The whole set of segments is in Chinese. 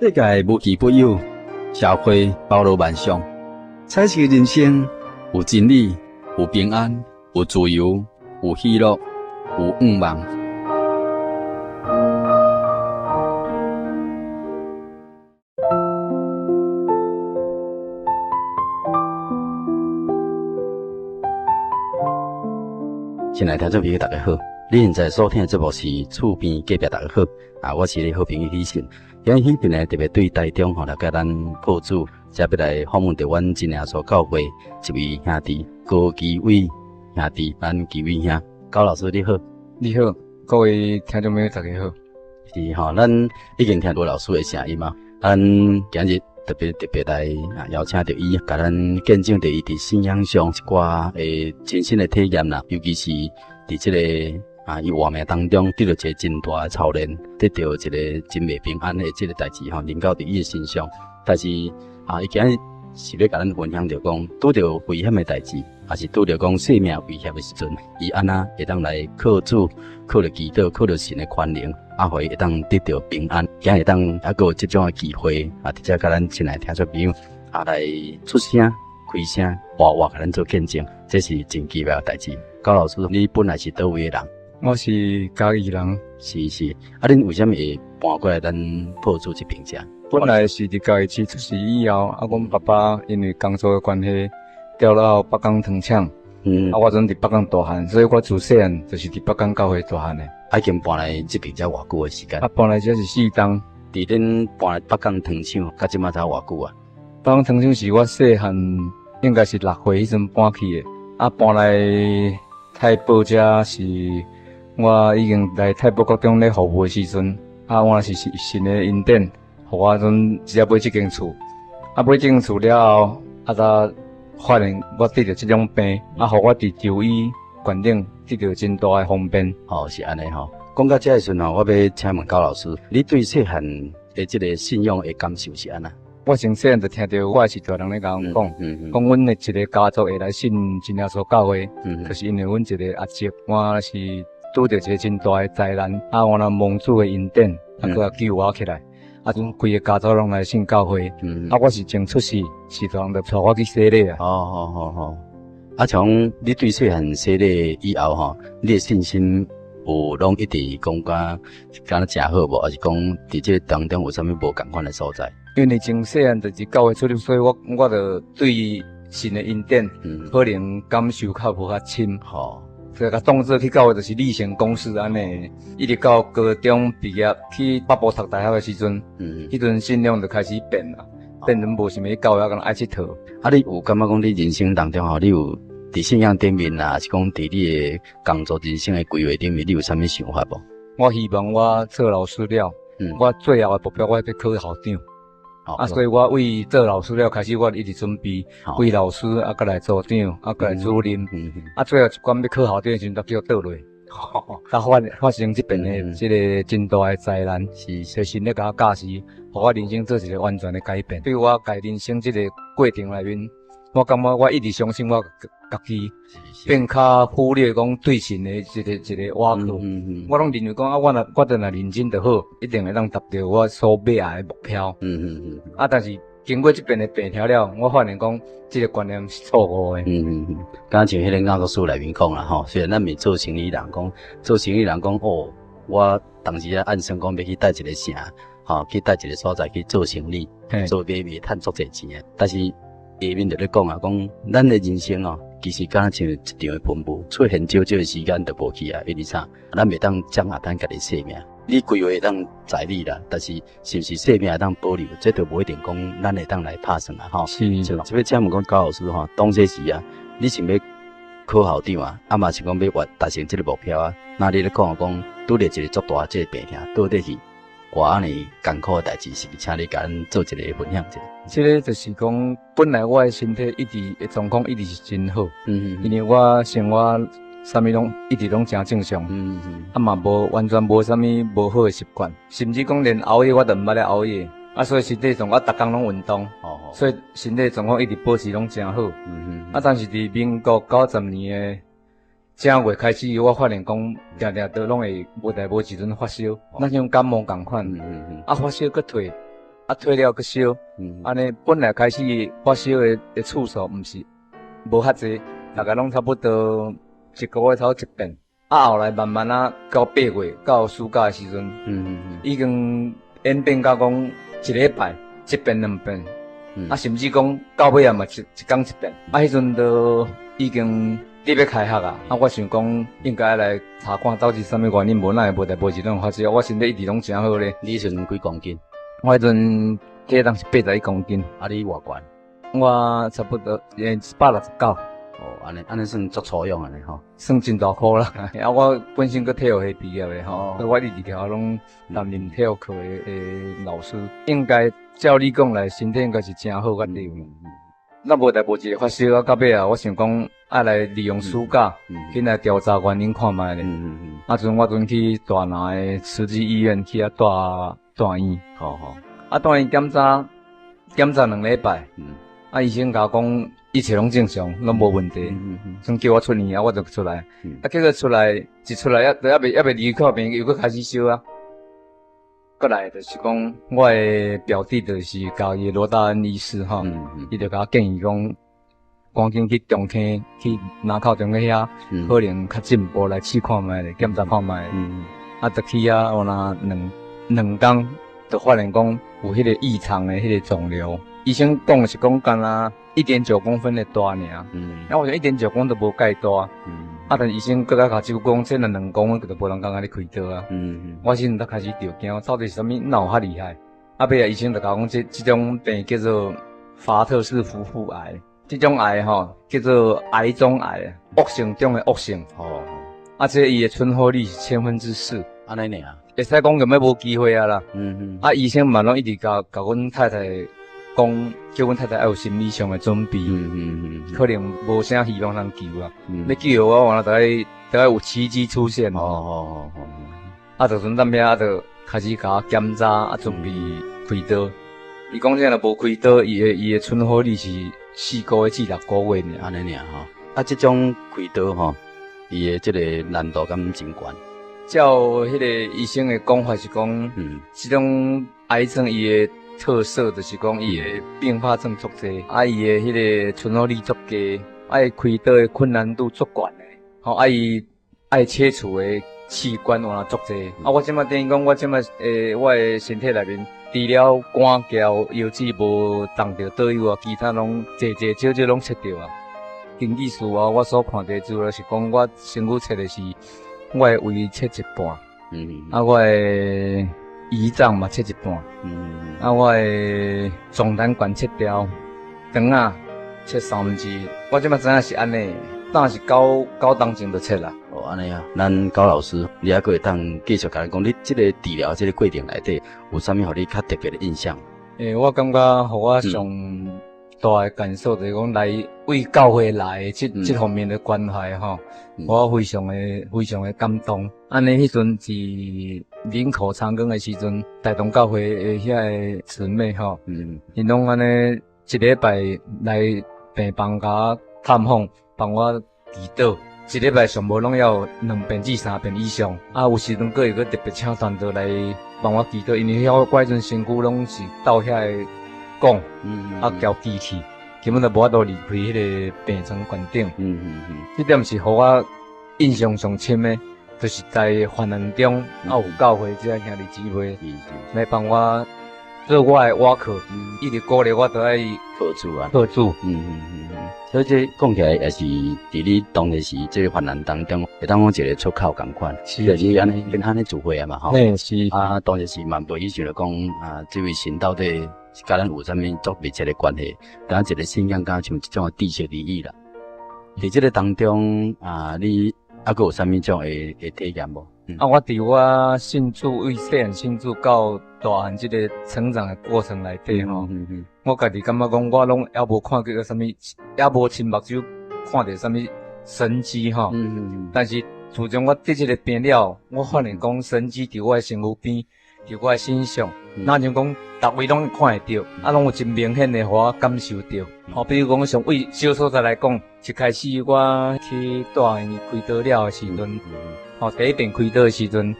世界无奇不有，社会包罗万象，彩色人生有真理，有平安，有自由，有喜乐，有愿望。亲爱的听众朋友，大家好！你现在收听的节目是《厝边隔壁大家好》我是你好朋友喜信。今日喜信呢，特别对台中了解咱埔主，才要来访问到阮真耶稣教会一位兄弟高基伟兄弟，咱基伟兄。高老师你好。你好，各位听众朋友大家好。是吼，咱已经听过老师的声音嘛，咱今日特别来邀请到伊，甲咱见证到伊伫信仰上一寡亲身的体验啦，尤其是伫这个伊活命当中得到一个真大的操练，得到一个真袂平安的这个代志吼，临到伫伊的身上。但是伊今日是要甲咱分享着讲，拄着危险的代志，还是拄着讲生命危险的时阵，伊安那会当来靠主、靠着祈祷、靠着神的宽容。互伊会当得到平安，今会当还有这种的机会直接甲咱亲爱听众朋友来出声、开声、活甲咱做见证，这是真奇妙的代志。高老师，你本来是倒位的人？我是嘉义人。是。恁为什么会搬过来咱埔主这边遮？本来是伫嘉义市出世以后，阮爸爸因为工作的关系调到北港糖厂。我阵伫北港大汉，所以我自细汉就是伫北港教会大汉的。已经搬来这边遮偌久的时间？搬来这是4冬。伫恁搬来北港糖厂，到即马才偌久啊？北港糖厂是我细汉应该是6岁迄阵搬去的。搬来太保遮是我已经来太保国中咧服务的时阵，我是神的恩典，互我阵直接买这间厝。买这间厝了后，才发现我得着这种病，互我伫就医观点得到真大的方便。是安尼吼。讲到这的时阵我要请问高老师，你对细汉的这个信仰的感受是安那？我从细汉就听到我是大人咧甲阮讲，讲阮的一个家族会来信真耶稣教会，就是因为阮一个阿叔，我是拄着一个真大的灾难，我若蒙主的恩典，佮救我起来，阵规个家族拢来信教会，我是从出世，是大人就带我去洗礼啊。好。从你对细汉洗礼以后吼，你的信心有拢一直讲敢若诚好无？还是讲伫这当中有啥物无共款的所在？因为从细汉就是教会出入，所以我就对神的恩典，可能感受较无较深。所以甲当作去教会就是例行公事安尼，一直到高中毕业去北部读大学的时阵，迄阵信仰就开始变啦，变成无啥物教会敢爱佚佗。你有感觉讲你人生当中你有伫信仰顶面还是讲伫你的工作人生的规划顶面，你有啥物想法无？我希望我做老师了，我最后的目标我要考校长。所以我为做老师了开始，我一直准备为老师佮来组长，佮来主任。最后一关要考校长的时阵，才叫倒落。发生这边的这个真大的灾难，是神咧甲我教示，互我人生做一个完全的改变。对我家人生这个过程内面，我感觉我一直相信我家己，并较忽略讲对神的一个挖苦。我拢认为讲我若认真就好，一定会当达到我所要的目标。但是经过这边的病条了，我发现讲这个观念是错误的。刚像迄个教科书内面讲啦吼，虽然咱咪做生意人讲，我当时按算讲要去带一个城，去带一个所在去做生意，做买卖赚足侪钱。但是下面就咧讲讲咱的人生其实敢若像一场的奔波，出现少少的时间就无去啊，因为啥？咱袂当掌握咱家己生命。你规划会当在理啦，但是是不是生命会当保留，这都无一定讲咱会当来拍算啊，是。这边请问讲高老师当时时你想要考校长嘛是讲要达成这个目标那你咧讲拄着一个足大这个病痛，到底是安尼艰苦的代志，是请你甲咱做一个分享者。这个就是讲，本来我的身体一直的状况一直是真好，因为我生活啥物拢一直拢真正常，嘛无完全无啥物无好的习惯，甚至讲连熬夜我都毋捌咧熬夜，所以身体上我逐工拢运动，所以身体状况一直保持拢真好。但是伫民国90年的正月开始，我发现讲定都拢会无代无志阵发烧，咱像感冒共款，发烧搁退，啊退了去烧，安尼本来开始发烧的次数毋是无遐济，大概拢差不多一个月头一遍。啊，后来慢慢啊，到8月到暑假的时阵，已经演变到讲一礼拜一遍两遍，啊，甚至讲到尾啊嘛一天一遍。啊，迄阵都已经你要开学啊，啊，我想讲应该来查看到底什么原因，无咱会无代无志拢发烧。我身体一直拢诚好咧。你迄阵几公斤？我迄阵体重是81公斤。啊，你偌悬？我差不多169。哦，安尼算足粗样安尼吼，算真大颗啦。啊，我本身个体育系毕业的吼，所以我一直条拢担任体育课的老师。应该照你讲来，身体应该是真好个地方。咱无代无志发烧啊，到尾啊，我想讲爱来利用暑假，去来调查原因看卖咧。啊，我去大南的慈济医院去啊大院。好。啊，大院检查2礼拜。啊，医生甲我讲一切拢正常，拢无问题。先叫我出院啊，我就出来。啊，结果出来还未离开病又搁开始烧啊。过来就是讲，我的表弟就是交伊罗大恩医师吼，伊就甲我建议讲，赶紧去中坑去南口中坑遐，可能较进步来试看卖咧，检查看卖。啊，就去啊，有那两天就发现讲有迄个异常的迄个肿瘤。医生讲是讲干啦1.9公分的大尔，然后我想1.9公分都无介大，啊，但医生搁甲甲手讲，这若2公分，就无人敢甲你开刀啊。我时阵才开始着惊，到底是啥物哪有遐厉害？啊，尾啊医生就甲我讲，这种病叫做法特氏夫妇癌，这种癌吼叫做癌中癌，恶性中的恶性。啊，这伊的存活率是4%，安尼尔，会使讲根本无机会啊啦。啊，医生嘛拢一直甲阮太太。讲叫阮太太要有心理上的准备，可能无啥希望通救啊。要救我，完了大概有奇迹出现。啊，就阵咱遐就开始甲我检查，啊，准备开刀。伊讲这若无开刀，伊的存活率是4个月至6个月呢，安尼尔吼。啊，这种开刀吼，伊的这个难度敢真悬。照迄个医生的讲法是讲，这种癌症伊的特色就是讲，伊的并发症足济，啊，伊的迄个存活率足低，啊，伊开刀的困难度足悬的，吼，啊，伊爱切除的器官有足济，啊，我即马等于讲，我即马我的身体内面，除了肝胶、腰子无动到倒有啊，其他拢少少拢切掉啊。经技术啊，我所看到资料是讲，我身躯切的是我的胃切一半，啊，我的胰脏嘛切一半，啊，我的总胆管切掉，肠啊切1/3，我即马知影是安尼，但是9当前就切啦。哦，安尼啊，咱高老师，你还可以当继续甲咱讲，你这个治疗这个过程内底有啥物互你较特别的印象？我感觉互我上大的感受就是讲来为教会来的这方面的关怀吼，我非常的感动。安尼迄阵是林口长庚的时阵，大同教会的遐个姊妹吼，因拢安尼一礼拜来病房甲探访，帮我祈祷。一礼拜上无拢要2遍至3遍以上，啊，有时阵佫会特别请传道来帮我祈祷，因为我迄阵身躯拢是到遐讲，啊，交机器，根本就无法度离开迄个病床关顶。这点是互我印象上深的，就是在患难中，啊，有教会这兄弟姊妹来帮我做我的瓦课，一直鼓励我都爱托住啊，托住。所以这讲起来也是伫你当时这个患难当中，会当讲一个出口共款，就是安尼跟他咧聚会啊嘛，吼。是。啊，当时是蛮袂去想着讲啊，这位神到底是甲咱有啥物足密切的关系？当一个信仰敢像这种的地切利益啦。伫这个当中啊，你还佫有啥物种的体验无？啊，我伫我信主为细汉信主到大汉这个成长的过程内底吼，我家己感觉讲我拢还无看过个啥物，还无亲目睭看到啥物神迹吼。但是自从我得这个病了，我发现讲神迹伫我的身躯边，伫我的身上，那像讲逐位拢看会到，啊，拢有真明显的互我感受到。吼，比如讲从为小所在来讲，一开始我去大院开刀了的时阵。第一遍开刀的时阵，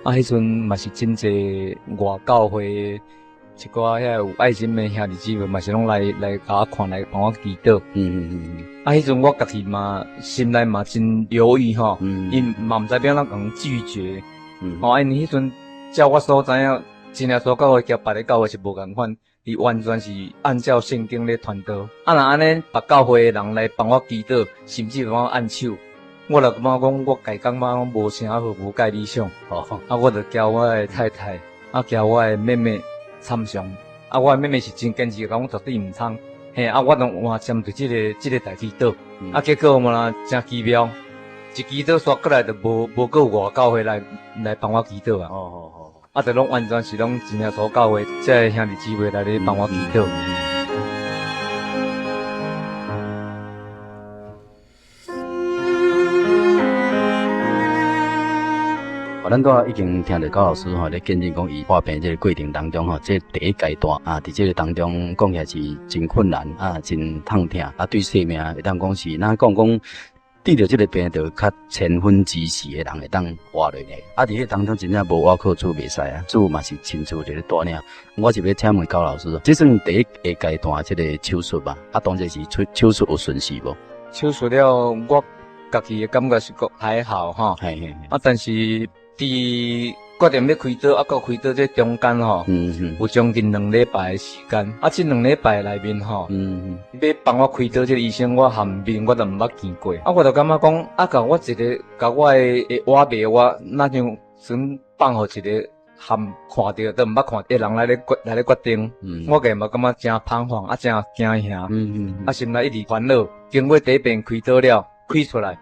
啊，迄阵嘛是真侪外教会一寡遐有爱心的兄弟姊妹嘛是拢来甲我看，来帮我祈祷。啊，迄阵我家己嘛心内嘛真犹豫吼，因嘛毋知要怎讲拒绝。因迄阵照我所知影，真耶稣教会甲别个教会是无共款，伊完全是按照圣经咧传道。啊，若安尼别教会的人来帮我祈祷，甚至帮我按手。我就感觉讲，我家感觉讲无啥好，无介理想。啊，我就交我的太太，啊，交我的妹妹参详。啊，我的妹妹是真坚持，讲我绝对唔参。嘿，啊，我拢换针对这个代志祷。啊，结果嘛真奇妙，一祈祷煞过来就无个外教会来帮我祈祷啊。啊，就拢完全是拢真耶稣教会这兄弟姊妹来咧帮我祈祷。咱都已经听到高老师吼咧见证讲伊化病这个过程当中吼，这第一阶段啊，伫这个当中讲起来是真困难啊，真痛痛啊，对生命会当讲是咱讲得着这个病就较千分之四的人会当活落来。啊，伫迄当中真正无我靠主袂使啊，主嘛是亲自一个带领。我是要请问高老师，这算第一个阶段这个手术吧？啊，当时是手术有顺序无？手术了，我家己的感觉是讲还好哈。啊，但是伫决定要开刀，啊，到开刀这中间吼，有将近2礼拜的时间。啊，这2礼拜内面吼，要帮我开刀这个医生，我含面我都毋捌见过。啊，我就感觉讲，啊，甲我的碗糜我那像先放互一个含看到都毋捌看的人来咧决定。我个嘛感觉真彷徨，啊，真惊吓。啊，心内一直烦恼。经过第一遍开刀了，开出来。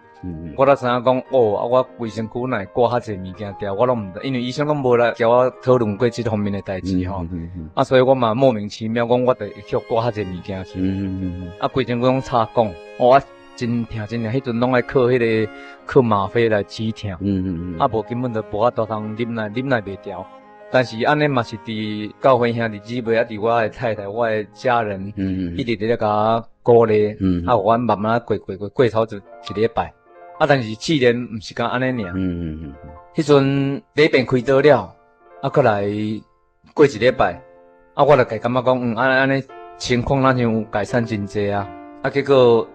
我才知影讲，啊，我卫生区内挂较侪物件掉，我拢毋知，因为医生拢无来甲我讨论过这方面的代志吼。啊，所以我嘛莫名其妙讲，我得去挂较侪物件去。啊，规程拢插讲，我真疼，迄阵拢爱靠靠吗啡来止疼。啊，无根本就无法度通忍耐袂掉。但是安尼嘛是伫教会兄弟姊妹啊，伫我的太太、我的家人，一直伫咧甲我鼓励。啊，我慢慢过头就一礼拜。啊，但是试炼毋是讲安尼尔。迄阵第一遍开刀了，啊，过来过一礼拜，啊，我就感觉讲，安尼情况咱像有改善真济啊。啊，结果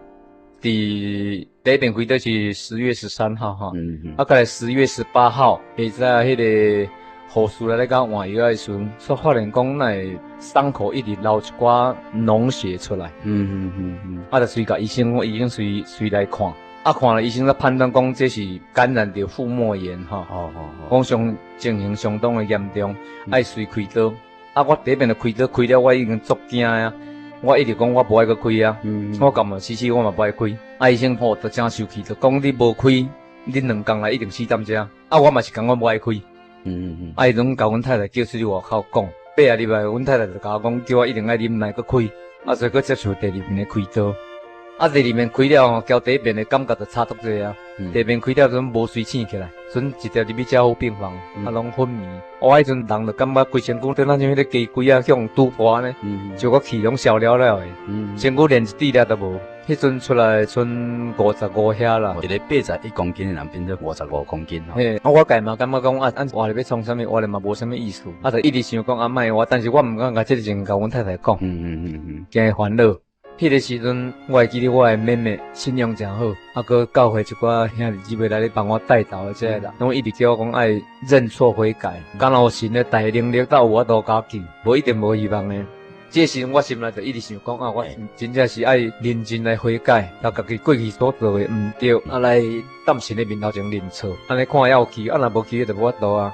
第一遍开刀是10月13号哈，啊，过来10月18号，下昼迄个护士来甲换药的时阵，煞发现讲那伤口一直流一寡脓血出来。啊，就随甲医生随来看。啊，看了医生才判断讲这是感染着腹膜炎哈，讲情形相当的严重，爱随开刀。啊，我第一遍就开刀，开了我已经足惊啊！我一直讲我无爱搁开啊，我感觉死我嘛不爱开。啊，医生就真生气，就讲你无开，你2天内一定死踮遮。啊，我嘛是讲我无爱开。啊，伊拢甲阮太太叫出去外口讲，8个礼拜，阮太太就甲我讲，叫我一定爱忍耐搁开，啊，所以搁接受第2遍的开刀。啊，第2遍开了吼，交第一遍的感觉就差足济啊。第2遍开了，阵无水醒起来，阵直接入去加护病房，啊，拢昏迷。我迄阵人就感觉规身躯对咱像迄个鸡龟啊，向拄破呢，就个气拢消了的，身躯连一滴粒都无。迄阵出来剩55遐啦，一个81公斤的人变做55公斤。嘿，啊，我家嘛感觉讲啊，活咧要创啥物，活咧嘛无啥物意思，啊，就一直想讲啊莫我，但是我毋敢甲这个情甲阮太太讲，惊烦恼。迄个时阵，我会记得我的妹妹信用真好，啊，搁教会一寡兄弟姊妹来咧帮我带导的这个人，拢一直叫我讲爱认错悔改，敢若有神的大能力到有法度加紧，无一定无希望的。这个时阵我心内就一直想讲啊，我真正是爱认真来悔改，甲家己过去所做的毋对，啊来当神的面头前认错，安尼看还有去，啊若无去就无法度啊。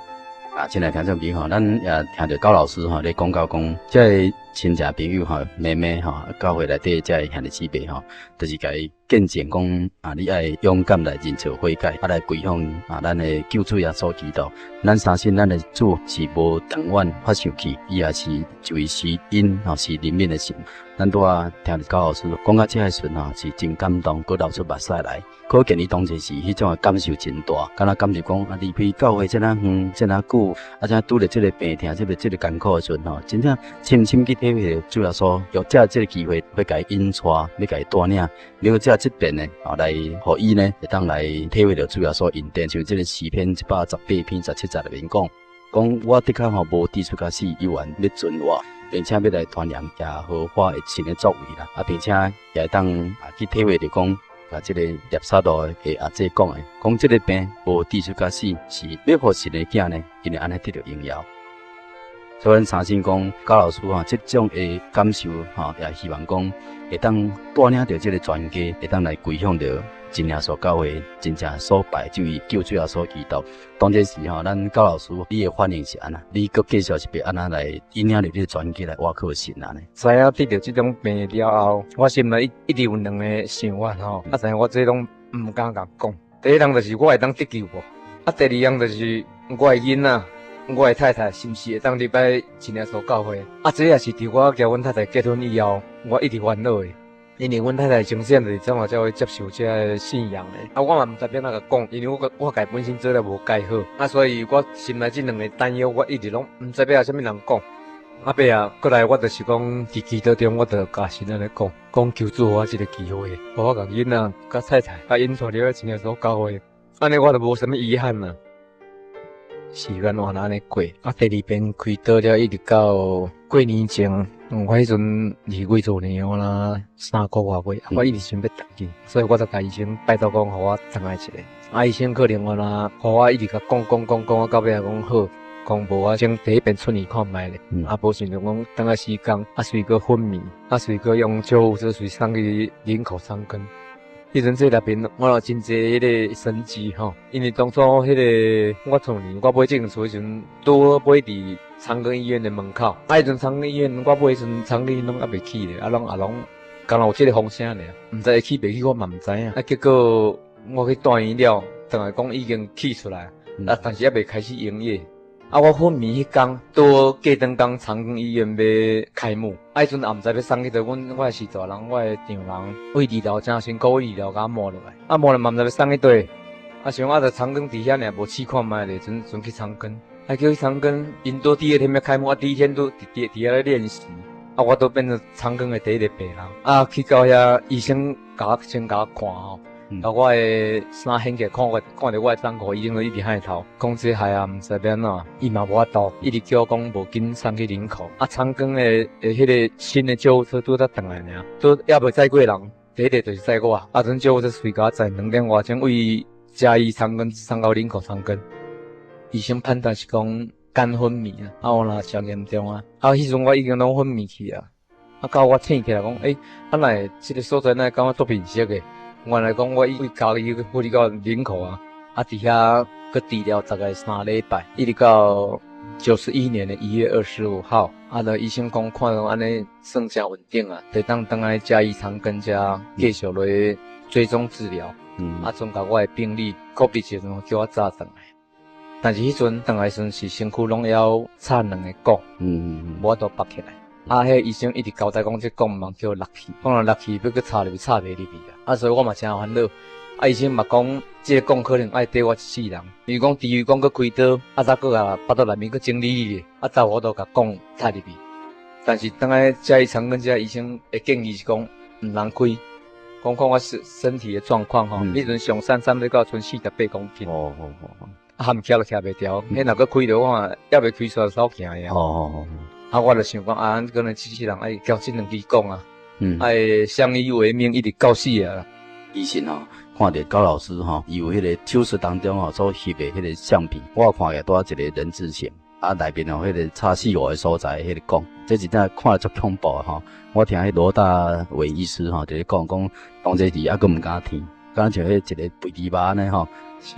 啊，进来听众朋友吼，咱也听到高老师吼咧讲到讲，这亲戚朋友吼、妹妹吼，教会内底这兄弟姊妹吼，就是甲伊见证讲啊，你爱勇敢来认错悔改，啊来归向啊咱的救主耶稣基督。咱相信咱的主是无长远发生气，伊也是就伊是因吼是怜悯的神。咱拄啊听到高老师讲到这个时阵吼，是真感动，佮流出目屎来。可见伊当时是迄种的感受真大，敢若感受讲啊离开教会这么远，这么久，啊才拄着这个病痛，这个艰苦的时阵吼，真正深深去体会到主耶稣用这个机会要甲伊引带，要甲伊带领，了解这边呢，啊来互伊呢会当来体会到主耶稣恩典，像这个诗篇118篇17节里面讲，我的确吼无抵触甲死，有缘要准我。并且要来传扬耶和华的神的作为啦，并且也会当去体会着讲。即个叶沙罗的阿姐讲的，讲即个病无治出到死，是要互神的囝呢，因为安尼得到荣耀。所以咱相信讲高老师即种的感受也希望讲会当带领着即个全家，会当来归向着真耶稣教会，真正所拜就以救主耶稣基督。当这时咱高老师你的反应是安那？你搁继续是要安那来引领着你的全家来挖靠神安尼？知影得到即种病了后，我心内一直有两个想法知影我这拢毋敢甲讲。第一样就是我会当得救无，第二样就是我的囡仔。我的太太是毋是会当入来真耶稣教会？这也是伫我甲阮太太结婚以后，我一直烦恼的。因为阮太太从小就是怎么才会接受这个信仰的，我嘛毋知变哪个讲，因为我家本身做得无介好，所以我心内这两个担忧，我一直拢毋知要甲啥物人讲。尾过来我就是讲伫祈祷中，我就甲神安尼讲求主我一个机会，互我甲囡仔、甲太太、甲因带入真耶稣教会，安尼我就无啥物遗憾啦。时间换安尼过，第二遍开刀了，一直到过年前，我迄阵是未做年啦，3个月尾，我一直想要回去，所以我就甲医生拜托讲，互我等下一个。医生可能互我一直甲讲，到尾讲好，讲无我先第一遍出院看卖咧，无想着讲等下时间，随个昏迷，随个用救护车随送去林口长庚。迄阵这内面我有真济迄个神迹因为当初迄个我出年我买证书迄阵，拄好买伫长庚医院的门口。迄阵长庚医院我买迄阵长庚医院拢还未起咧，拢敢若有这个风声咧，毋知会起袂起我嘛毋知影。结果我去住院了，等来讲已经起出来，但是还未开始营业。我昏迷迄天，拄过当天长庚医院要开幕，迄阵也毋知要送去倒，我的是大人，我的丈人为治疗真辛苦，为治疗甲摸落来，摸了嘛毋知要送去倒，想着长庚伫遐尔无试看卖咧，阵去长庚，叫去长庚，因拄第二天要开幕，第一天拄伫遐咧练习，我都变成长庚的第一个病人，去到遐医生先甲我看我的衫掀起来看着我的伤口，医生就一直喊头，讲这害毋知要安怎，伊嘛无法度，一直叫我讲无紧送去林口。长庚的迄个新的救护车拄才转来尔，都还未载过人，第一个就是载我。阵救护车随甲载2点外钟，为嘉义长庚送到林口长庚。医生判断是讲肝昏迷我若上严重迄阵我已经拢昏迷去到我醒起来讲，会这个所在哪会感觉做平息的？原来讲我为家己护理到林口伫遐搁治疗大概3礼拜，一直到91年的1月25号，医生讲看到安尼算真稳定就当来嘉义长庚遮继续落追踪治疗。总甲我的病历个别时阵叫我早转来，但是迄阵转来时阵是身躯拢要插2个管，无都拔起来。迄医生一直交代讲，这管毋通叫落去，讲若落去要搁插入去，插袂入去所以我嘛真烦恼。医生嘛讲，这个管可能爱缀我一世人，因为讲除非讲搁开刀，再搁甲巴肚内面搁整理咧，再我都甲管插入去。但是当来嘉义长庚这医生的建议是讲，毋通开，讲我身体的状况迄阵上3要到剩48公斤。含脚都徛袂牢，迄若搁开着我还袂开出来手行呀。我就想讲可能机器人爱交这2支管爱相依为命，一直到死医生看着高老师伊有迄个手术当中所翕的迄个相片，我有看起带一个人字形，内面迄个插4号的所在迄个管，这真正看了足恐怖我听迄罗大伟医师就咧讲当这时搁毋敢听，敢像迄一个肥猪肉安尼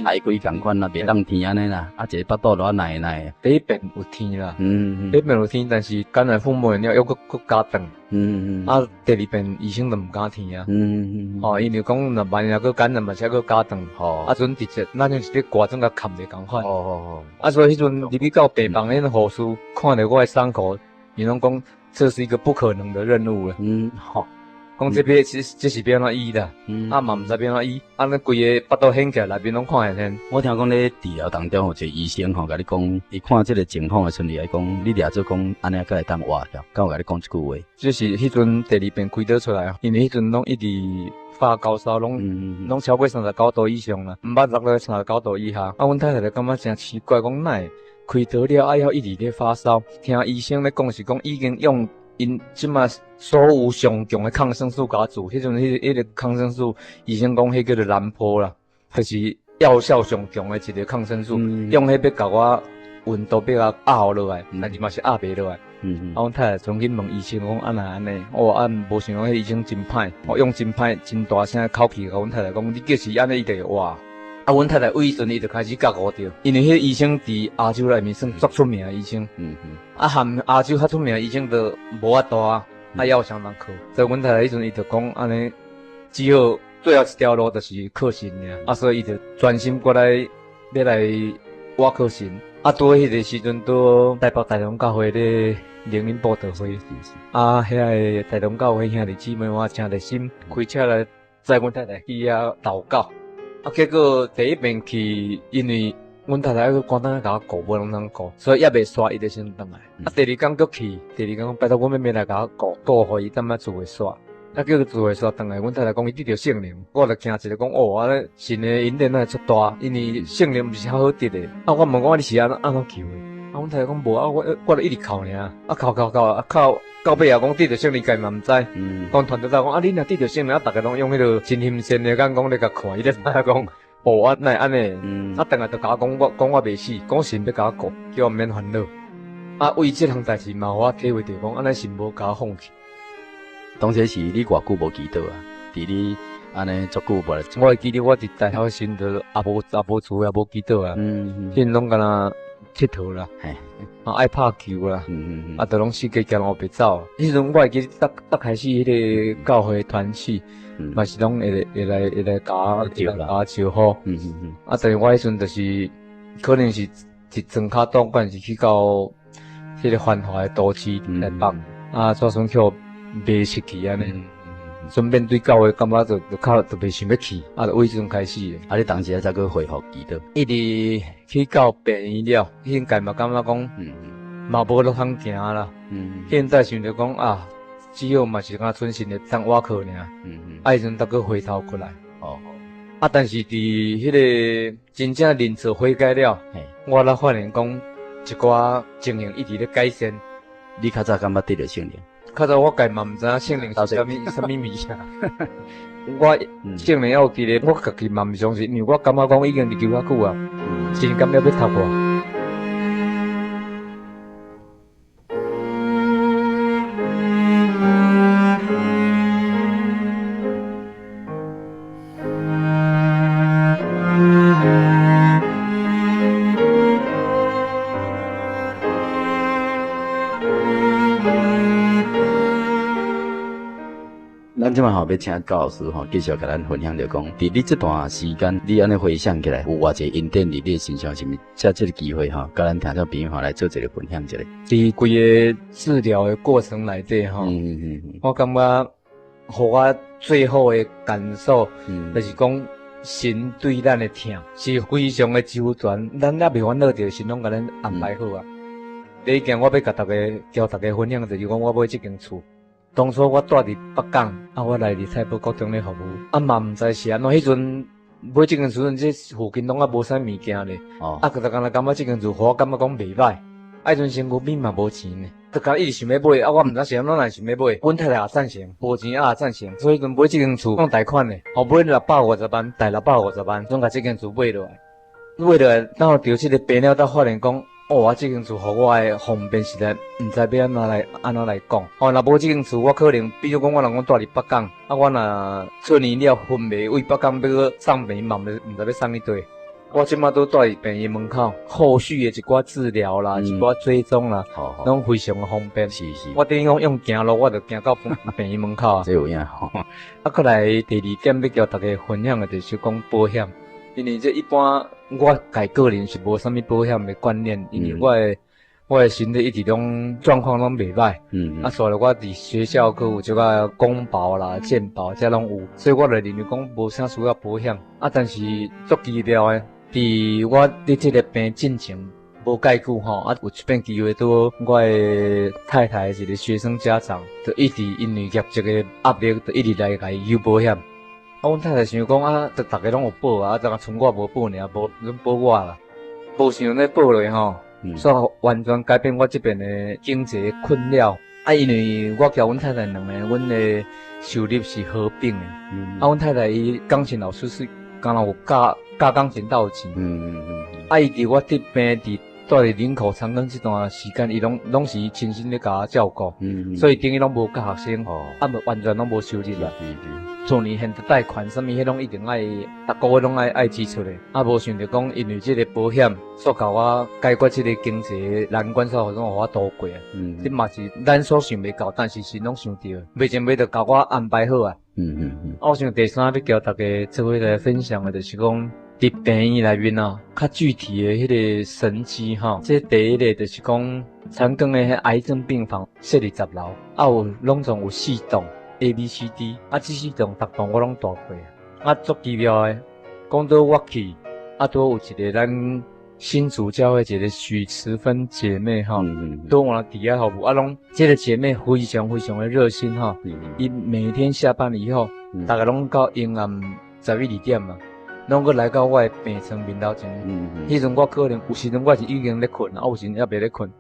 海龟共款袂当天安尼啦，一个巴肚偌耐。第一遍有天啦，第一遍有天，但是感染父母了又搁加长，第二遍医生就毋敢天因为讲若万一搁感染嘛，才搁加长，阵直接咱就是咧挂种甲砍袂共款，所以迄阵入去到病房，迄个护士看着我的伤口，伊拢讲这是一个不可能的任务了，讲这边这是变怎医的，嘛毋知变怎医，那规个巴肚掀起来，内面拢看会见。我听讲咧治疗当中有一个医生甲你讲，伊看这个情况的顺利来讲，你掠做讲安尼才会当活了，敢有甲你讲一句话？这是迄阵第2遍开刀出来因为迄阵拢一直发高烧，拢超过39度以上啦，毋捌落来39度以下。阮太太就感觉真奇怪，讲哪开刀了，还要一直咧发烧。听医生咧讲是讲已经用因即马所有上强的抗生素甲注，迄阵迄个抗生素，医生讲迄叫做兰波啦，就是药效上强的一个抗生素，用迄要甲我温度要甲压落来，但是嘛是压袂落来。阮太太重新问医生讲安那安尼，无想到迄医生真歹，用真歹真大声口气甲阮太太讲，你叫是安尼伊就会活。阮太太为迄阵伊就开始觉悟着，因为迄医生伫亚洲内面算足出名的医生，含亚洲较出名的医生都无法度啊，要相当靠。所以阮太太迄阵伊就讲安尼，只好最后一条路就是靠神尔，所以伊就专心过来要来我靠神。拄迄个时阵，拄台北大同教会咧灵恩布道会，遐个大同教会兄弟姊妹我诚热心，开车来载阮太太去遐祷告。结果第一遍去，因为阮太太关灯甲我顾，无人通顾，所以也袂煞，伊就先倒来。第二天搁去，第二天讲拜托阮妹妹来甲我顾，互伊踮仔厝诶煞。叫佢做诶煞倒来，阮太太讲伊得着圣灵，我就惊一个讲安尼神诶恩典哪会出大，因为圣灵毋是较好得诶。我问讲你是安怎求诶？阮太太讲无我就一直哭尔，哭到尾也讲得着圣灵，家嘛毋知。讲团队讲你若得着圣灵，逐个拢用迄个真心善诶眼光咧甲看，伊咧知影讲哪会安尼？倒来就甲我讲我袂死，讲神要甲我顾，叫我毋免烦恼。为即项代志嘛，我体会着讲安尼神无甲我放弃。当时是你偌久无祈祷啊？伫你安尼足久无来，我会记得我伫大学时就也无做也无祈祷啊。迄拢敢若佚佗啦，爱拍球啦，都拢四界行路袂走。迄阵我会记得刚开始迄个教会团契，嘛是拢会来教招呼。但是我迄阵就是可能是一庄卡当，管是去到迄个繁华的都市来放，做阵去袂失去安尼。顺便对教会感觉就袂想要去，就为即阵开始的。你当时才去恢复祈祷，一直去到病院了，现在嘛感觉讲，嘛无落通行啦。现在想着讲只好嘛是讲存心的当瓦靠尔。迄阵才去回头过来。但是伫迄个真正人错悔改了，我才发现讲一寡情形一直咧改善。你较早感觉得着圣灵？较早我家嘛毋知影圣灵是啥物物件，我圣灵要伫咧，我家己嘛毋相信，因为我感觉讲已经入教较久啊，真感了要读我。咱即摆要请高老师继续甲咱分享着讲，伫你这段时间，你安尼回想起来，有偌济恩典伫你身上，是毋是借这个机会甲咱听众朋友来做一个分享一下？伫规个治疗的过程内底我感觉，互我最好的感受，就是讲神对咱的疼是非常的周全，咱也袂烦恼着神拢甲咱安排好啊。第一件我要甲大家分享，就是讲我买这间厝。当初我住伫北港，我来伫菜埔国中咧服务，嘛毋知是安怎。迄阵买这间厝，这附近拢无啥物件咧。就刚才感觉这间厝，互我感觉讲袂歹。迄阵身躯边嘛无钱呢，就甲一直想要买。我毋知是安怎来想要买。阮太太也赞成，无钱也赞成，所以阵买这间厝用贷款呢，买650万，贷650万，总甲这间厝买落来。买落来，然后着这个病了，才发现讲。这间厝互我的方便实在毋知要安怎来讲。若无这间厝，我可能比如讲我若讲住伫北港，我若出年了分袂为北港要去送病院嘛，毋知要送去佗。我即马都住伫病院门口，后续的一寡治疗啦，一寡追踪啦，拢非常的方便。是。我等于讲用行路，我就行到病院门口啊。这有影过来第二点要交大家分享的就是讲保险。因为这一般我家个人是无啥物保险的观念，因为我的身体一直拢状况拢袂歹，所以我伫学校佫有即个公保啦、健保这拢有，所以我就认为讲无啥需要保险。但是足奇妙的，伫我伫这个病进前无介久有一遍机会拄我的太太一个学生家长，就一直因为业绩的压力，就一直来甲伊有保险。阮太太想讲逐个拢有保啊，但剩我无保尔，无保我啦。无想咧保落所以完全改变我这边的经济困扰。因为我交阮太太两个，阮的收入是合并的。阮太太伊钢琴老师是刚好有教钢琴到钱。伊伫我这边伫住伫林口长庚这段时间，伊拢是亲身咧甲我照顾。所以等于拢无教学生，无完全拢无收入啦。厝里现在贷款什么，迄拢一定爱，逐个月拢爱支出的。无想着讲，因为这个保险，所甲我解决这个经济难关，所互我度过啊。这嘛是咱所想袂到，但是是拢想到，袂前袂着甲我安排好啊。我想第三要交大家做伙来分享的，就是讲伫病院内面啊，较具体的迄个神迹哈。这第一个就是讲，长庚的迄癌症病房设20楼，有拢总有4栋。ABCD 这4栋逐栋我拢住过，足奇妙诶。讲到我去，都有一个咱新主教的一个许慈芬姐妹哈，都我伫遐服务，拢这个姐妹非常非常的热心哈。伊每天下班以后，大概拢到阴暗11、12点嘛，拢去来到我的病床面头前。迄阵我可能有时阵我是已经咧困，有时阵还袂咧困，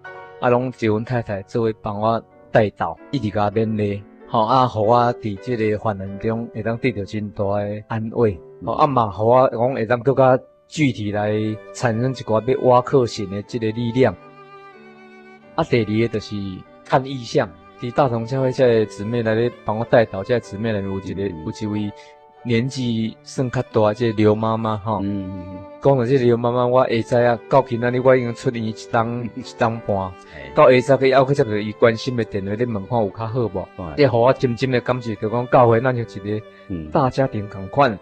拢叫阮太太做伙帮我带导，一直甲我勉励。互我伫这个患难中会当得到真大的安慰。嘛，互我讲会当更加具体来产生一寡要挖克神的这个力量。第二个就是看意象，伫大同教会这个姊妹来咧帮我带导，这个姊妹来有一位年纪算较大，这个刘妈妈哈。讲到这个刘妈妈，我下知啊，到今仔日我已经出院一冬半，到下知去还去接到伊关心的电话，咧问看有较好无？这互我深深的感觉，就讲教会咱就一个大家庭同款。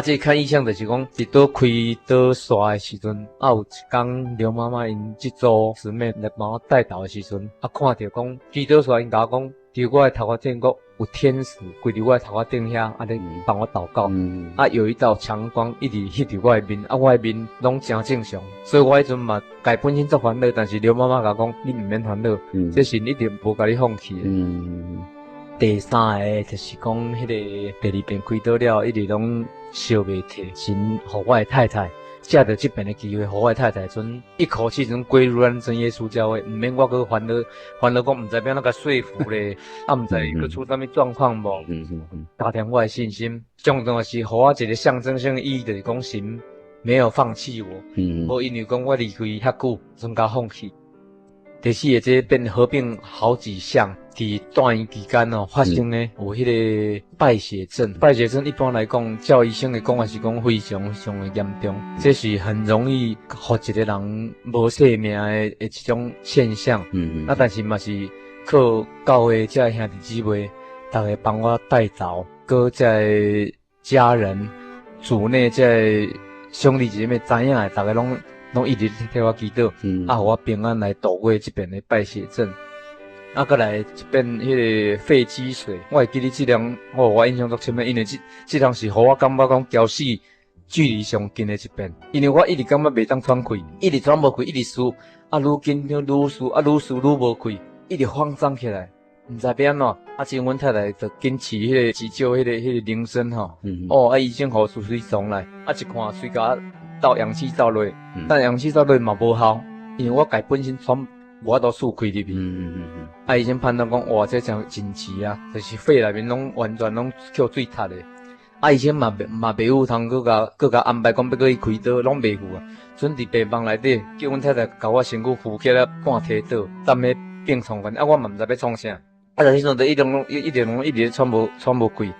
这看意向就是讲，伫倒开倒刷的时阵，有一天刘妈妈因这组姊妹来帮我带导的时阵，看到讲开倒刷因甲我讲，伫我的头壳顶个有天使跪伫我的头壳顶遐，咧帮我祷告。有一道强光一直翕伫我的面，我的面拢真正常，所以我迄阵嘛，家本身足烦恼，但是刘妈妈甲讲，你毋免烦恼，这神一定无甲你放弃的。第三个就是讲，迄个第二遍开倒了，一直拢烧袂退，神互我的太太借着这边的机会，互我的太太阵一口气阵归入咱真耶稣教会，毋免我去烦恼讲，毋知要哪个说服咧，毋知佮出啥物状况无，加添我的信心。重要是互我一个象征性的意义，就是讲神没有放弃我，无因为讲我离开遐久，阵甲放弃。第四个这变合并好几项，伫断医期间发生呢有迄个败血症。败血症一般来讲，照医生的讲法是讲非常非常的严重，这是很容易互一个人无生命的一种现象。但是嘛是靠教会这兄弟姊妹，大家帮我带导，搁这家人、主内这兄弟姐妹知影的，大家拢一直替我祈祷，互我平安来度过这边的败血症。再来这边迄个肺积水，我会记得这辆，我印象足深的，因为这辆是互我感觉讲交死距离上近的一边，因为我一直感觉袂当喘气，一直喘无气，一直输，愈紧张愈输，愈输愈无气，一直慌张起来，毋知要安怎。即阮太太就紧饲迄个急救迄个铃声吼，医生互随上来，一看随甲倒氧气罩落，但氧气罩落嘛无效，因为我家本身喘无法度输气入去。医生判断讲，哇，这真奇啊，就是肺内面拢完全拢扣水塌的。医生嘛袂有通搁甲安排讲要搁去开刀，拢袂有啊。阵伫病房内底，叫阮太太甲我身躯扶起来半推倒，站咧病床边，我嘛毋知要创啥。但迄阵就一直喘无气。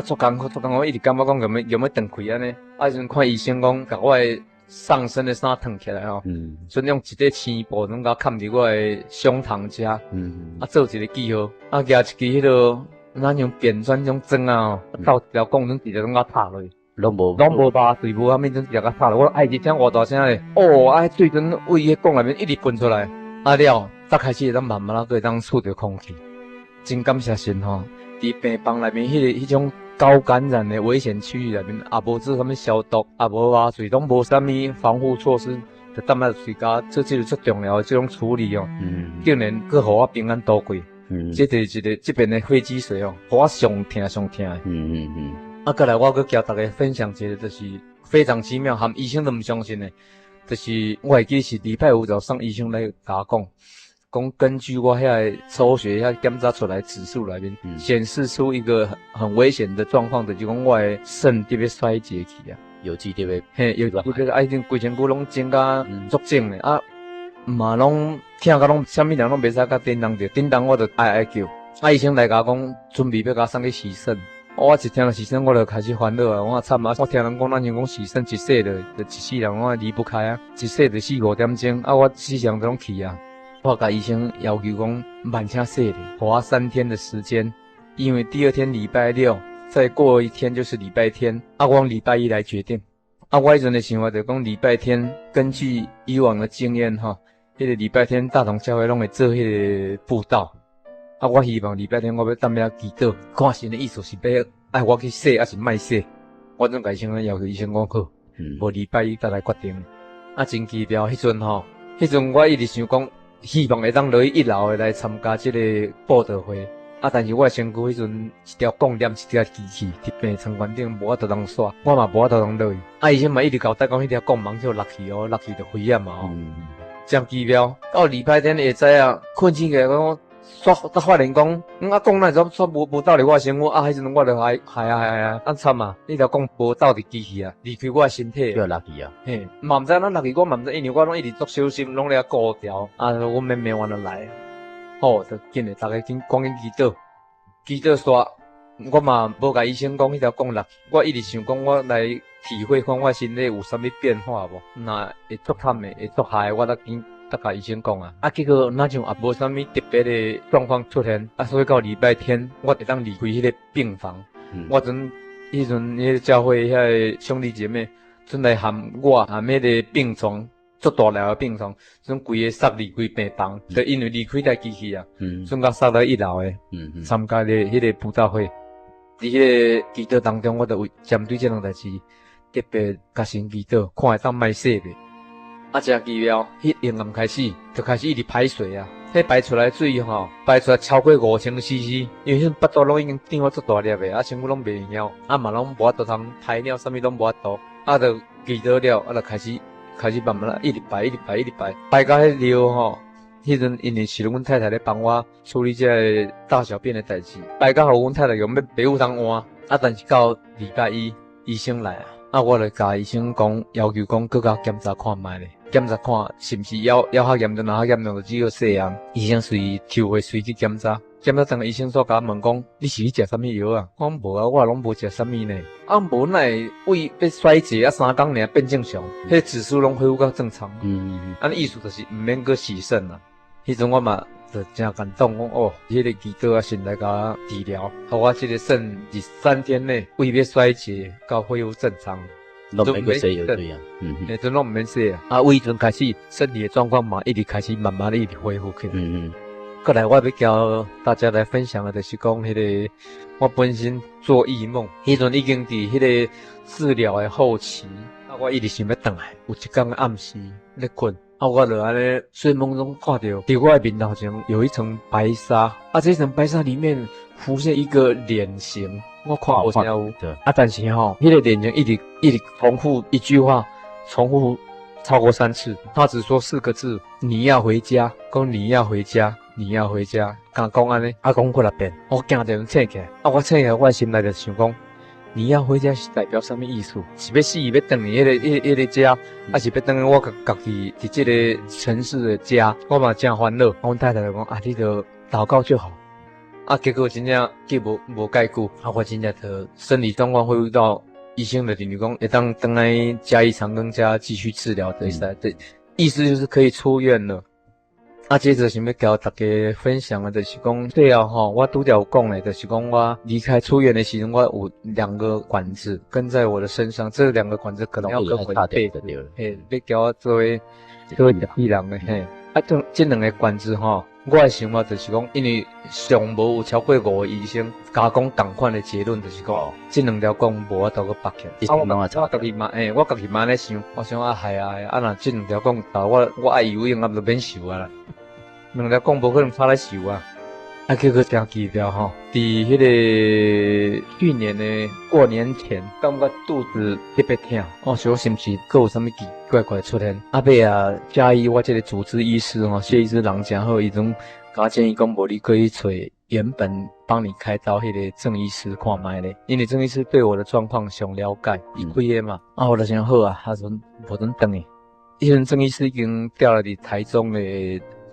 足艰苦，我一直感觉讲有要断气安尼。迄阵看医生讲，甲我的上身的衫脱起来吼，准用一块青布拢甲盖伫我的胸膛遮，做一个记号，夹一支迄落咱像扁钻种针啊，到一条管针直接拢甲插落去，拢无拔水，无啥物针直接甲插落。我一声偌大声咧，水针位迄管内面一直喷出来，了，才开始会当慢慢会当触着空气。真感谢神吼，伫病房内面迄种高感染的危险区域内面，也无做啥物消毒，也无挖水，拢无啥物防护措施，就踮咧水家做这个最重要的这种处理哦。竟然佫互我平安度过。这就是一个这边的肺积水哦，互我上疼的。再来我佫交大家分享一个，就是非常奇妙，含医生都毋相信的。就是我会记是礼拜五早上医生来甲我讲根据我遐抽血遐检查出来指数内面，显示出一个很危险的状况，就是讲我的肾特别衰竭去啊，有记得呗，嘿，有记得爱定规身躯拢整甲足肿的啊，嘛拢听甲拢啥物人拢袂使甲叮当着，叮当我就哀叫，医生来甲我讲准备要甲我送去洗肾。我一听到洗肾，我就开始烦恼啊！我惨啊！我听人讲，咱像讲洗肾一世就一世人我离不开啊，一世就4-5点钟啊，我4项都拢去啊。我甲医生要求讲，慢请洗咧，给我3天的时间，因为第2天礼拜六，再过1天就是礼拜天，啊，我礼拜1来决定。啊，我迄阵的想法就讲礼拜天，根据以往的经验哈，迄个礼拜天大同教会拢会做迄个布道。啊，我希望礼拜天我要踮遐祈祷，看神的意思是要爱我去洗，还是莫洗。我总甲医生要求医生讲好，无礼拜1再来决定。啊，真奇妙，迄阵我一直想讲，希望会当落去1楼的来参加这个布道会。啊，但是我身躯迄阵一条杠链，一条机器伫病床馆顶，无法度通煞，我嘛无法度通落去。啊，医生嘛一直交代讲，迄条杠网就落去哦，落去就危险嘛哦。真奇妙，到礼拜天下早啊，困醒起来讲。煞发现讲，啊讲那煞无倒伫我身躯，啊迄阵我就害啊，惨啊！迄条讲无倒伫机器啊，离开我身体，要落去啊！嘿，嘛毋知哪落去，我嘛毋知，因为我拢一直做小心，拢咧顾调，啊，我慢慢完就来，好，就紧诶，大家紧赶紧祈祷煞，我嘛无甲医生讲迄条讲落去，我一直想讲我来体会看我身体有啥物变化无，那会足惨诶，会足害，我得紧。甲医生讲啊，结果那像也无啥物特别的状况出现，啊，所以到礼拜天我会当离开迄个病房。我迄阵迄个教会遐个兄弟姐妹，准来含我含迄个病床，足大条的病床，准规个塞离开病房，就因为离开台机器啊，准甲塞到1楼的，参加咧迄个布道会。伫迄个祈祷当中，我就为针对这种代志，特别甲神祈祷，看会当莫洗袂。啊，真奇妙！迄阴暗开始，就开始一直排水啊。迄排出来水吼，排出来超过5000cc，因为迄巴肚拢已经长到足大粒的，啊，身躯拢袂晓，啊嘛拢无法度通排尿，啥物拢无法度，啊，就祈祷了，啊，就开始慢慢一直排，排到迄尿吼。迄阵因为是阮太太咧帮我处理这大小便的代志，排到互阮太太用要别有通换，啊，但是到礼拜1医生来啊。啊，我就甲医生讲，要求讲，搁甲检查看卖咧，检查看是毋是要较严重，较严重就只有细项。医生抽血去检查，当个医生所甲我问讲，你是去食啥物药啊？我讲无啊，我拢无食啥物呢。啊，无奈胃要衰竭啊，3工尔变正常，迄指数拢恢复到正常。啊，意思就是毋免搁洗肾啦。迄阵我嘛就真感动，讲哦，迄个祈祷啊，神来甲我治疗，互我这个肾伫3天内胃要衰竭到恢复正常，拢免去洗药对啊，就拢毋免洗啊。啊，为阵开始身体的状况嘛，一直开始慢慢的一直恢复起来。过来我要教大家来分享的，就是讲迄个我本身做异梦，迄阵已经伫迄个治疗的后期，啊，我一直想要转来，有一天的暗时咧困。啊，我就安尼睡梦中看到，伫我的面头前有一层白纱，啊，这层白纱里面浮现一个脸型，我看有啥有，啊，但是吼，迄个脸型一直重复一句话，重复超过3次，他只说4个字：你要回家，讲你要回家，你要回家，甲讲安尼，啊，讲过6遍，我惊着醒起来，啊，我醒起来，我心内就想讲。你要回家是代表什么意思？是要死，要等你迄个家，还是要等我家己伫这个城市的家？我嘛真烦恼。阮太太就讲啊，你就祷告就好。啊，结果真正计无解久，啊，我真正就生理状况恢复到医生的认为讲，会当等来嘉义长庚家继续治疗的对，意思就是可以出院了。啊，接着想要交大家分享的，就是讲最后吼，我拄则有讲的，就是讲我离开出院的时阵，我有2个管子跟在我的身上，这2个管子可能要跟回背的，嘿，要叫我作为艺人的嘿。啊，这2个管子吼，我的想法就是讲，因为上无有超过5个医生加讲同款的结论，就是讲这2条管无法度去拔起来。我家己嘛，我家己嘛咧想，我想啊，系啊，啊若这2条管我爱游泳啊，就免受啊啦。2条管无可能拍来受啊，啊，这个真奇妙吼！伫迄个去年的过年前，感觉肚子特别痛，哦，想是不是还有啥物奇怪怪出现？后尾啊，加以我这个主治医师吼，谢医师人真好，伊种甲我建议讲，无你可以找原本帮你开刀迄个郑医师看卖咧，因为郑医师对我的状况上了解，伊开的嘛。啊，我就想好啊，他说无准等诶。迄阵郑医师已经调了伫台中的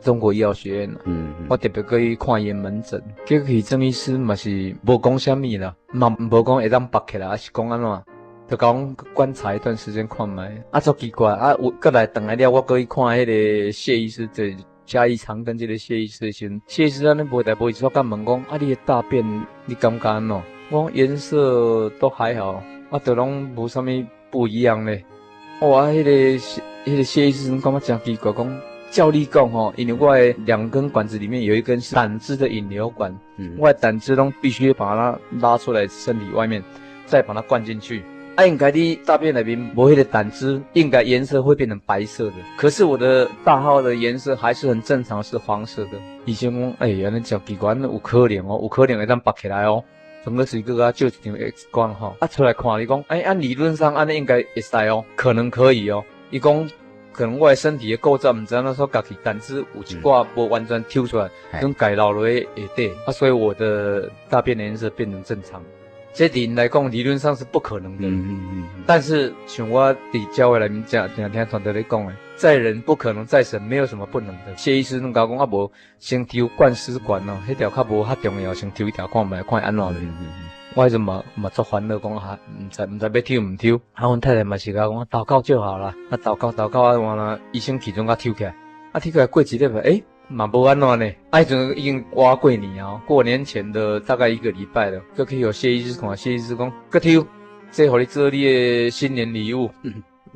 中国医药学院了，我特别去看伊门诊，结果去郑医师嘛是无讲啥物啦，嘛无讲会当拔起来，还是讲安怎，就讲观察一段时间看卖，啊，足奇怪，啊，有过来等来了，我过去看迄个谢医师，这嘉义长庚这个谢医师的时阵，谢医师安尼无代无志，我甲问讲，啊，你的大便你感觉安怎？我讲颜色都还好，啊，都拢无啥物不一样咧。哇，迄个谢医师感觉真奇怪，讲。照你讲吼，因为我的2根管子里面有一根是胆汁的引流管，我的胆汁都必须把它拉出来身体外面，再把它灌进去。啊，应该你大便那边无迄个胆汁，应该颜色会变成白色的。可是我的大号的颜色还是很正常，是黄色的。医生讲，安尼真奇怪，有可能哦，有可能会当拔起来哦。整个是个照一张 X 光吼，啊出来看你讲，按理论上安尼应该会使哦，可能可以哦。伊讲。可能我的身体的构造，唔知道那时候家己胆汁有一挂无完全抽出来，跟改老落去下底，啊，所以我的大便的颜色变成正常。这点来讲，理论上是不可能的。但是像我伫教会内面讲，听团队咧讲诶，在人不可能，在神没有什么不能的。谢医师拢甲我讲，啊无先抽灌食管哦，迄条较无较重要，先抽一条看卖，看安怎咧。我迄阵嘛足烦恼，讲哈，唔知要抽唔抽。啊，阮太太嘛是甲讲祷告就好啦。啊，祷告啊，完了医生其中甲抽起来，啊，抽起来过一礼拜，嘛无安怎呢？啊，迄阵已经过年哦，过年前的大概1个礼拜了，就去有谢医师看，谢医师讲，搁抽，这互你做你的新年礼物。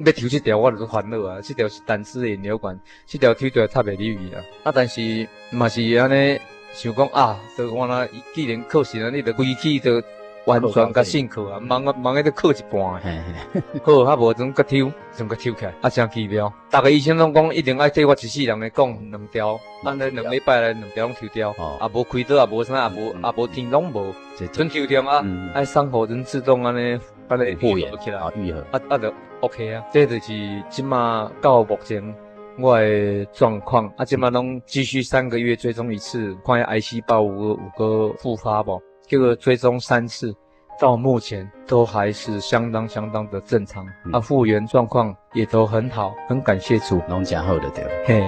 要抽这条我就是烦恼啊，这条是胆汁的引流管，这条抽出来插袂入去啊。啊，但是嘛是安尼想讲啊，就我那既然考试了，你就规矩就。完全甲信课啊，忙个都课一半好，啊无种个抽，种个抽起来，啊真奇妙。大个医生拢讲一定爱对我一世人来讲2条，安尼2礼拜来2条拢抽掉，啊无开刀，啊无啥，啊无天拢无，纯抽掉啊，爱伤口人自动安尼复原起来，愈合，啊就 OK 啊。这就是即马到目前我的状况，啊即马拢继续3个月追踪一次，看下癌细胞有个复发无。这个追踪3次，到目前都还是相当的正常，啊，复原状况也都很好，很感谢主，拢真好的对。嘿。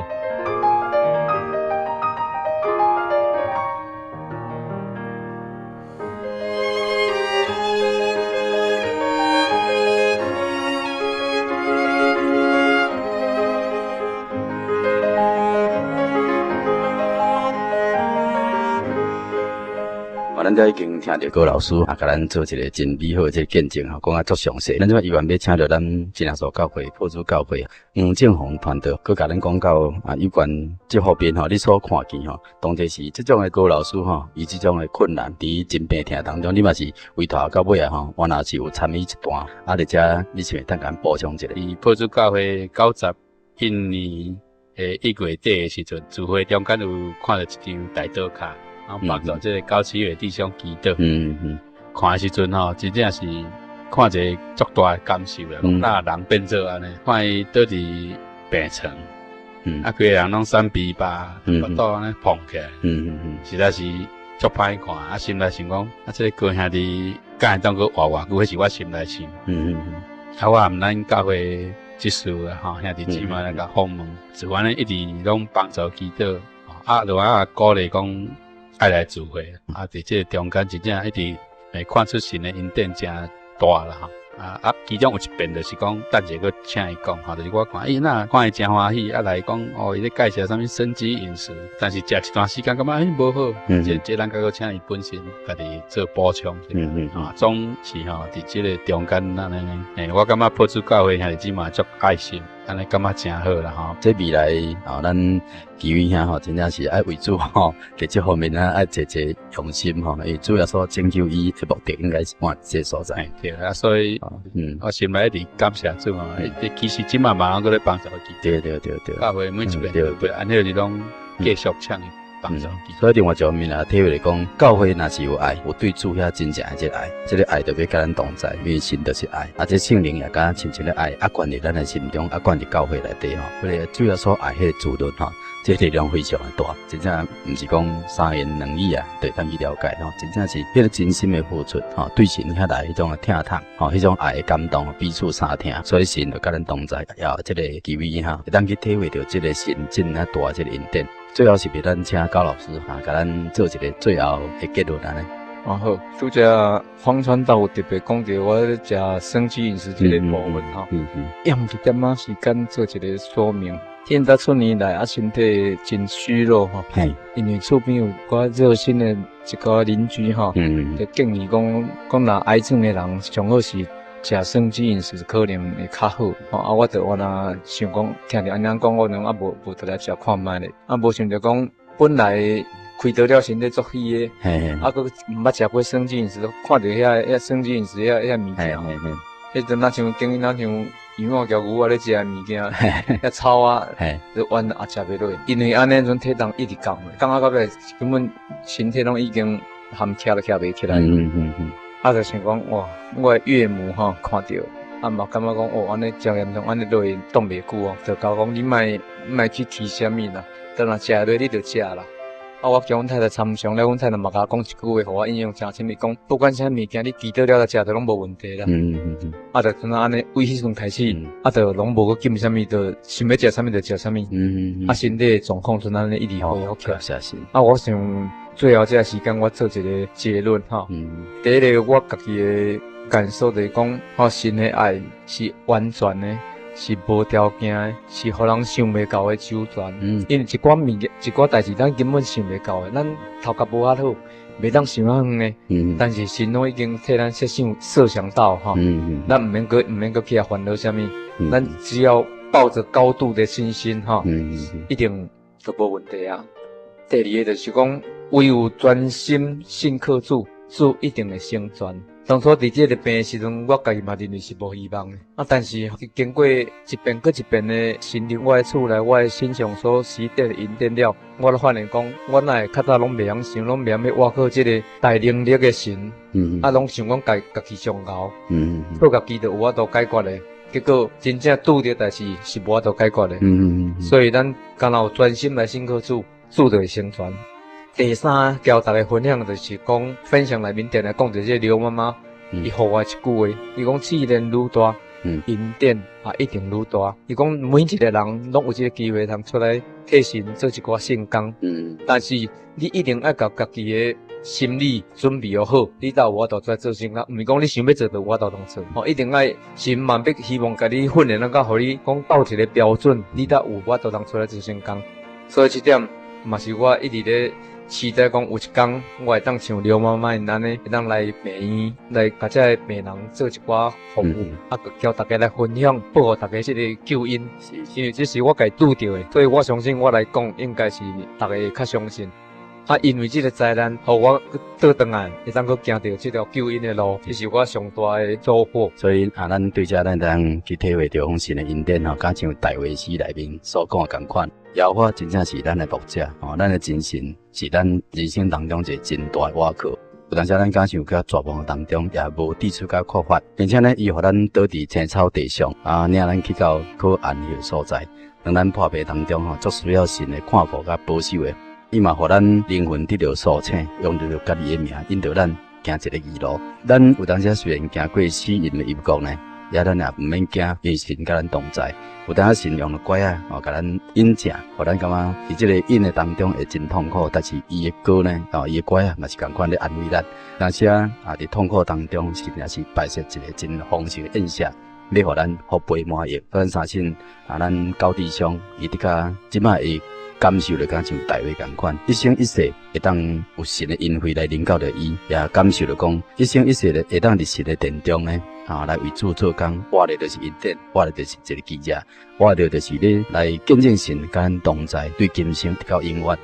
咱都已经听到高老师啊，甲咱做一个真美好的这个见证吼，讲啊足详细。咱即摆依然要请到咱真耶稣教会破主教会黄正宏团队，佮甲咱讲到啊有关这方面吼，你所看见吼，当然是这种的高老师吼，伊这种的困难伫真病痛当中，你嘛是为头到尾啊吼，我若是有参与一段，啊，或者你是等甲补充一下。伊破主教会91年1月底的时阵，聚会中间有看到一张大祷卡。然后帮助这个97月弟兄祈祷，看的时阵吼，真正是看一个足大的感受啦。那人变做安尼，看伊倒伫病床，啊，规个人拢闪鼻巴，腹肚安尼膨起来，实在是足歹看。啊，心内想讲，啊，这个哥兄弟敢会当去活偌久，迄是我心内想。啊，我含咱教会即事啊，吼，兄弟姊妹来甲访问，就反正一直拢帮助祈祷，啊，就啊鼓励讲。爱来聚会啊！伫这中间真正一直会看出神的恩典真大啦吼啊！其中有一遍就是讲，等者个请伊讲吼，就是我看，那看伊真欢喜，啊来讲哦，伊咧介绍啥物生机饮食，但是食一段时间感觉无好，这咱个请伊本身家己做补充，啊，总是吼伫这个中间安尼，我感觉破主教会兄弟姊妹足爱心。安尼感觉真好啦吼，这未来吼，咱基于遐吼，真正是爱为主吼，在这方面啊，爱坐用心吼，伊主要所拯救伊的目的应该是换这所在。对啊，所以我心内一直感谢主嘛，其实即嘛嘛个咧帮助伊。对。教会每一遍对，安尼就拢继续请伊帮助。所以另外一方面啊，体会来讲，教会若是有爱，有对主遐真正的这个爱，这个爱就要甲咱同在，因为神就是爱，啊，这圣灵也甲咱亲像咧爱，啊，灌入咱的心中，啊，灌入教会内底吼，迄个主要所爱迄个主论吼，这力量非常的大，真正毋是讲三言两语啊，就当去了解吼，真正是迄个真心的付出吼，对神遐来迄种的疼痛吼，迄种爱的感动，彼此相听，所以神就甲咱同在，也有这个机会哈，会当去体会到这个神真啊大这个恩典。最后是俾咱请高老师哈，甲咱做一个最后的结论安尼。好，拄则黄传道有特别讲到我咧食生机饮食这个部分哈，用一点仔时间做一个说明。现在出年来身体真虚弱哈，因为厝边有我热心的一个邻居哈，就建议讲若癌症的人上好是食生机饮食可能会较好。我就我若想讲，听着安尼讲，我能无得来食看卖咧，无想着讲本来开得了身体足虚的，佫毋捌食过生机饮食，看着遐生机饮食遐物件，迄阵若像等于若像鱼啊、条牛啊咧食的物件，遐草啊，就完也食袂落，因为安尼阵体重一直降，降到尾根本身体拢已经含徛都徛袂起来。就想讲哇，我的岳母看到，嘛感觉讲安尼真严重，安尼落去挡袂久就教讲你莫去提啥物啦，等若食落你就食啦。我叫阮太太参详咧，阮太太嘛甲我讲一句话，互我印象真深，讲不管啥物件，你记得了食着拢无问题啦。就像安尼，为迄阵开始，就拢无去禁啥物，就想要食啥物就食啥物。身体状况就安尼一直好起来。我想最后这个时间，我做一个结论哈。第一个，我家己的感受就是讲，神的爱是完全的。是无条件的，是互人想袂到的周全。因为一寡物件、一寡代志，咱根本想袂到的，咱头壳无遐好，袂当想遐远的。但是神拢已经替咱设想到哈，咱毋免搁去烦恼啥物，咱只要抱着高度的信心哈，一定都无问题啊。第二个就是讲，唯有专心信靠主，主一定会成全。当初伫这个病的时阵，我家己嘛认为是无希望的。但是经过一遍搁一遍的神入我的厝内，我的心上所施得的恩典了，我就发现讲，我哪会较早拢袂晓想，拢袂晓要挖靠这个大能力的神，拢想讲家己上熬，靠家己就有法度解决的。结果真正拄着代志是无法度解决的。所以咱敢若有专心来信靠主，主就会成全。第三，交大家分享就是讲，分享内面定来讲着这刘妈妈，伊互我一句话，伊讲试炼愈大，恩典一定愈大。伊讲每一个人拢有这个机会通出来替神做一寡圣工，但是你一定要甲家己的心理准备好，你才有法度出来做圣工。毋是讲你想要做就有法度通做，一定要神万必希望甲你训练到，互你讲到一个标准，你才有法度通出来做圣工。所以这点嘛是我一直咧期待讲有一天我会当像刘妈妈因安尼，会当来病院来甲这个病人做一寡服务，叫大家来分享，报互大家这个救恩。因为这是我家拄到的，所以我相信我来讲应该是大家会较相信。因为这个灾难，互我倒转来，会当去行到这条救恩的路，这是我上大的祝福。所以咱对这咱当去体会到丰神的恩典吼，敢像大卫诗内面所讲的同款。摇花真正是咱的牧者咱的精神是咱人生当中一个真大的瓦壳。有当时咱敢像在绝望当中，也无抵触甲扩发，并且呢，伊互咱倒伫青草地上领咱去到可安息的所在。当咱破病当中足需要神的看顾甲保守的。伊嘛，互咱灵魂得到苏醒，用着家己的命，引导咱行一个义路。咱有当时虽然行过死荫的幽谷呢，也咱也毋免惊，因为神甲咱同在。有当时神用了拐甲咱引正，互咱感觉伫这个引的当中会真痛苦，但是伊的歌呢，伊的拐嘛是共款咧安慰咱。当时伫痛苦当中，神也是摆设一个真丰盛的宴席，要互咱福杯满溢。咱相信咱高弟兄伊伫甲即摆会感受着敢像大卫共款，一生一世会当有神的恩惠来领导着伊，也感受着讲一生一世会当伫神的殿中呢，来为主做工，活着就是恩典，活着就是一个记者，活着就是咧来见证神甲咱同在，对今生直到永远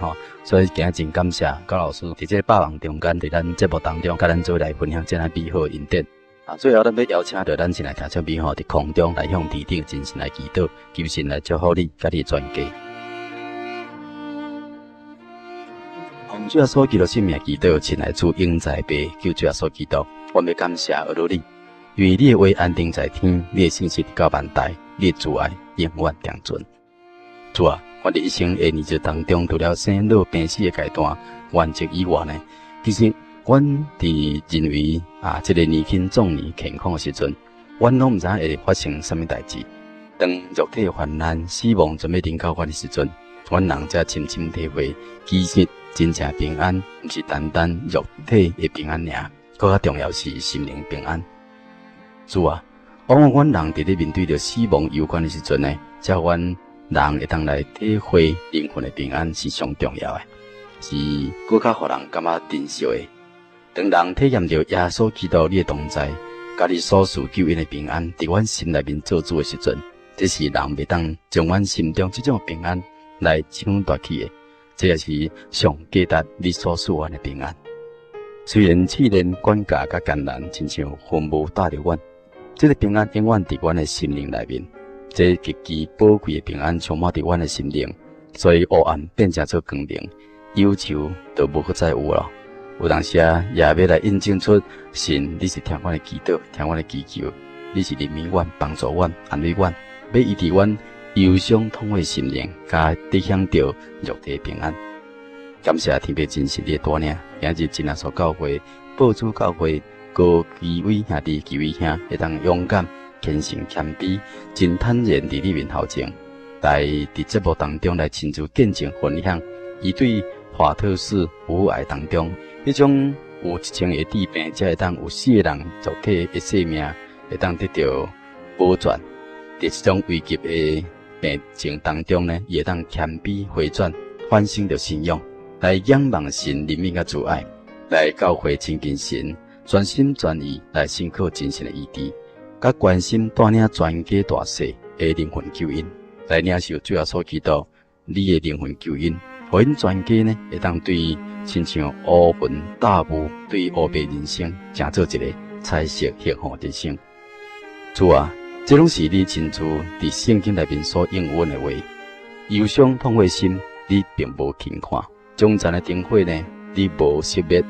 所以今日真感谢高老师伫这百忙中间，伫咱节目当中甲咱做来分享这样美好的恩典。最后咱要邀请着咱先来听这美好伫空中来向地顶真神来祈祷，求神来祝福你甲你的全家。主耶稣基督性命祈祷，亲爱主永在辈，求主耶稣基督，我们感谢而努力，因为你的话安定在天，你的信息到万代，你的慈爱永远长存。主啊，我哋一生的年日当中，除了生老病死的阶段完结以外呢，其实阮伫认为这个年轻壮年健康的时阵，阮拢毋知会发生什么代志。当肉体的患难、死亡准备临到阮的时阵，阮人才深深体会，其实真正平安，毋是单单肉体的平安尔，更加重要是心灵平安。主啊，往往阮人伫咧面对着死亡有关的时阵呢，才阮人会当来体会灵魂的平安是上重要的，是更加互人感觉珍惜的。当人体验着耶稣基督你的同在，甲你所赐救恩的平安，伫阮心内面做主的时阵，这是人袂当将阮心中这种平安来抢夺去的。这也是上价值你所赐阮的平安。虽然试炼管教甲艰难，亲像云雾带着阮，这个平安永远伫阮的心灵内面。这极其宝贵的平安充满伫阮的心灵，所以黑暗变成做光明，忧愁都无再有了。有当时也要来印证出神，你是听阮的祈祷，听阮的祈求，你是怜悯阮、帮助阮、安慰阮，要医治阮忧伤痛悔心灵，甲抵享着肉体平安。感谢天父真实你的带领，今日真耶稣教会、报主教会、高基伟兄弟、基伟兄会当勇敢、虔诚、谦卑，真坦然伫你面头前，来伫节目当中来亲自见证分享，伊对华特斯有爱当中，迄种有一千个治病，才会当有4个人肉体的生命会当得到保全。伫这种危急的病情当中呢，伊会当谦卑回转，反省着信仰，来仰望神怜悯甲慈爱，来教会亲近神，全心全意来信靠真神的医治，甲关心带领全家大小的灵魂救恩，来领受主耶稣基督你的灵魂救恩，互因全家呢会当对亲像乌云大雾，对乌白人生，成做一个彩色幸福人生。主啊，这拢是你亲自伫圣经内面所应允的话。忧伤痛悔心，你并无轻看；终残的灯火呢，你无熄灭；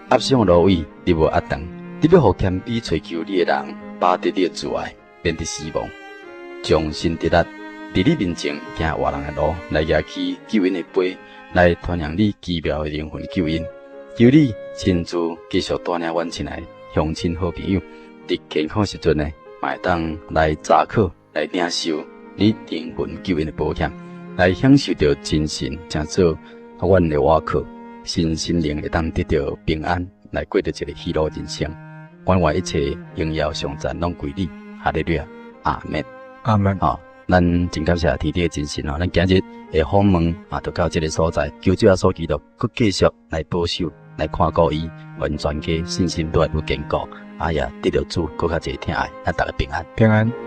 压伤的芦苇，你无压断。你要互谦卑追求你的人，把得你的慈爱变得死亡，将心得力，伫你面前行活人的路，来举起救恩的杯，来传扬你奇妙的灵魂救恩。求你亲自继续带领阮亲爱乡亲好朋友，伫健康时阵呢，会当来查考，来领受你灵魂救恩的保险，来享受到真神正做阮的瓦靠，心灵会当得到平安，来过着一个喜乐人生。愿一切荣耀颂赞拢归你，哈利路亚，阿门，阿门。好，咱真感谢天地的真神咱今日的访问就到这个所在，求主耶稣基督佮继续来保守，来看顾伊，阮全家信心都会有坚固，也得到主更加侪疼爱，咱大家平安，平安。